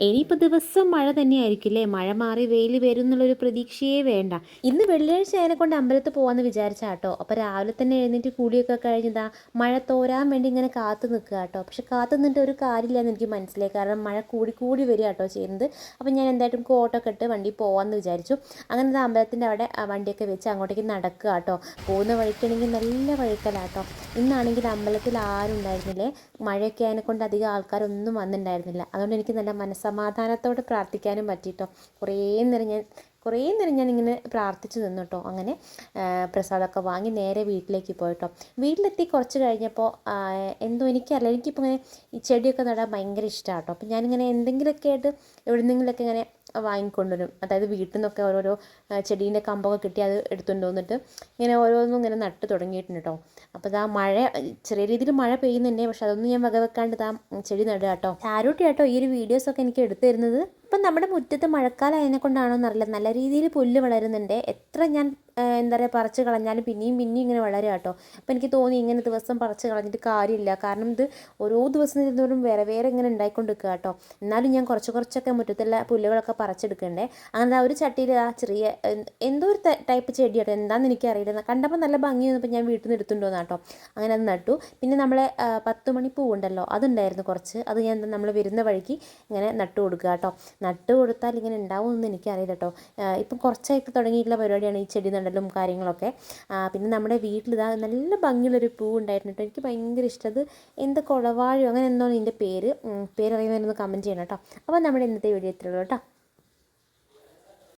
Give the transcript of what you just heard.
ഇനിയിപ്പോൾ ദിവസം മഴ തന്നെയായിരിക്കില്ലേ? മഴ മാറി വെയിൽ വരും എന്നുള്ളൊരു പ്രതീക്ഷയേ വേണ്ട. ഇന്ന് വെള്ളിയാഴ്ച ആയതിനെക്കൊണ്ട് അമ്പലത്തിൽ പോകാമെന്ന് വിചാരിച്ചാ കേട്ടോ. അപ്പോൾ രാവിലെ തന്നെ എഴുന്നേറ്റ് കുളിയൊക്കെ കഴിഞ്ഞതാ മഴ തോരാൻ വേണ്ടി ഇങ്ങനെ കാത്തു നിൽക്കുക കേട്ടോ. പക്ഷെ കാത്തു നിന്നിട്ട് ഒരു കാര്യമില്ലെന്ന് എനിക്ക് മനസ്സിലായി. കാരണം മഴ കൂടി കൂടി വരിക കേട്ടോ ചെയ്യുന്നത്. അപ്പോൾ ഞാൻ എന്തായിട്ടും കോട്ടൊക്കെ ഇട്ട് വണ്ടി പോകാമെന്ന് വിചാരിച്ചു. അങ്ങനെ അമ്പലത്തിൻ്റെ അവിടെ വണ്ടിയൊക്കെ വെച്ച് അങ്ങോട്ടേക്ക് നടക്കുക കേട്ടോ. പോകുന്ന വഴിക്കാണെങ്കിൽ നല്ല വഴിക്കലാട്ടോ. ഇന്നാണെങ്കിൽ അമ്പലത്തിൽ ആരും ഉണ്ടായിരുന്നില്ലേ. മഴയൊക്കെ ആയതിനെക്കൊണ്ട് അധികം ആൾക്കാരൊന്നും വന്നിട്ടുണ്ടായിരുന്നില്ല. അതുകൊണ്ട് എനിക്ക് നല്ല മനസ്സമാധാനത്തോടെ പ്രാർത്ഥിക്കാനും പറ്റിയിട്ടോ. കുറേ നേരം ഞാൻ ഇങ്ങനെ പ്രാർത്ഥിച്ച് നിന്നു കേട്ടോ. അങ്ങനെ പ്രസാദമൊക്കെ വാങ്ങി നേരെ വീട്ടിലേക്ക് പോയിട്ടോ. വീട്ടിലെത്തി കുറച്ച് കഴിഞ്ഞപ്പോൾ എന്തോ എനിക്കറിയില്ല, എനിക്കിപ്പോൾ ഇങ്ങനെ ഈ ചെടിയൊക്കെ നടാൻ ഭയങ്കര ഇഷ്ടമാണ് കേട്ടോ. അപ്പോൾ ഞാനിങ്ങനെ എന്തെങ്കിലുമൊക്കെ ആയിട്ട് എവിടെന്നെങ്കിലുമൊക്കെ ഇങ്ങനെ വാങ്ങിക്കൊണ്ടുവരും. അതായത് വീട്ടിൽ നിന്നൊക്കെ ഓരോരോ ചെടീൻ്റെ കമ്പൊക്കെ കിട്ടി അത് എടുത്തുകൊണ്ട് വന്നിട്ട് ഇങ്ങനെ ഓരോന്നും ഇങ്ങനെ നട്ട് തുടങ്ങിയിട്ടുണ്ട് കേട്ടോ. അപ്പോൾ ഇതാ മഴ ചെറിയ രീതിയിൽ മഴ പെയ്യുന്നുണ്ട്. പക്ഷെ അതൊന്നും ഞാൻ വകവെക്കാണ്ട് ഇതാ ചെടി നടുക കേട്ടോ. ചാരൂട്ടി കേട്ടോ ഈ ഒരു വീഡിയോസൊക്കെ എനിക്ക് എടുത്തു തരുന്നത്. ഇപ്പം നമ്മുടെ മുറ്റത്ത് മഴക്കാലം അതിനെ കൊണ്ടാണോ എന്നറിയില്ല, നല്ല രീതിയിൽ പുല്ല് വളരുന്നുണ്ട്. എത്ര ഞാൻ എന്താ പറയുക പറിച്ച് കളഞ്ഞാലും പിന്നെയും ഇങ്ങനെ വളരുക കേട്ടോ. അപ്പോൾ എനിക്ക് തോന്നി ഇങ്ങനെ ദിവസം പറിച്ച് കളഞ്ഞിട്ട് കാര്യമില്ല. കാരണം ഇത് ഓരോ ദിവസം ഇരുന്നോടും വേറെ ഇങ്ങനെ ഉണ്ടായിക്കൊണ്ടിരിക്കുക കേട്ടോ. എന്നാലും ഞാൻ കുറച്ചൊക്കെ മുറ്റത്തുള്ള പുല്ലുകളൊക്കെ പറിച്ചെടുക്കണ്ടേ. അങ്ങനെ ഒരു ചട്ടിയിൽ ആ ചെറിയ എന്തോ ഒരു ടൈപ്പ് ചെടി കേട്ടോ, എന്താണെന്ന് എനിക്കറിയില്ല. കണ്ടപ്പോൾ നല്ല ഭംഗി വന്നപ്പോൾ ഞാൻ വീട്ടിൽ നിന്ന് എടുത്തുകൊണ്ടുവന്നു കേട്ടോ. അങ്ങനെ അത് നട്ടു. പിന്നെ നമ്മളെ 10 മണി പൂവുണ്ടല്ലോ, അതുണ്ടായിരുന്നു കുറച്ച്. അത് ഞാൻ നമ്മൾ വരുന്ന വഴിക്ക് ഇങ്ങനെ നട്ടു കൊടുക്കുക കേട്ടോ. നട്ട് കൊടുത്താൽ ഇങ്ങനെ ഉണ്ടാവുമെന്ന് എനിക്കറിയില്ല കേട്ടോ. ഇപ്പം കുറച്ചായിട്ട് തുടങ്ങിയിട്ടുള്ള പരിപാടിയാണ് ഈ ചെടി നടലും കാര്യങ്ങളൊക്കെ. പിന്നെ നമ്മുടെ വീട്ടിലിതാ നല്ല ഭംഗിയുള്ളൊരു പൂ ഉണ്ടായിരുന്നു കേട്ടോ. എനിക്ക് ഭയങ്കര ഇഷ്ടം. അത് എന്താ കുളവാഴയോ അങ്ങനെ എന്തോ ഇതിൻ്റെ പേരറിയുന്നവരൊന്ന് കമൻറ്റ് ചെയ്യണം കേട്ടോ. അപ്പോൾ നമ്മുടെ ഇന്നത്തെ വീഡിയോ ഇത്രയുള്ളൂ കേട്ടോ.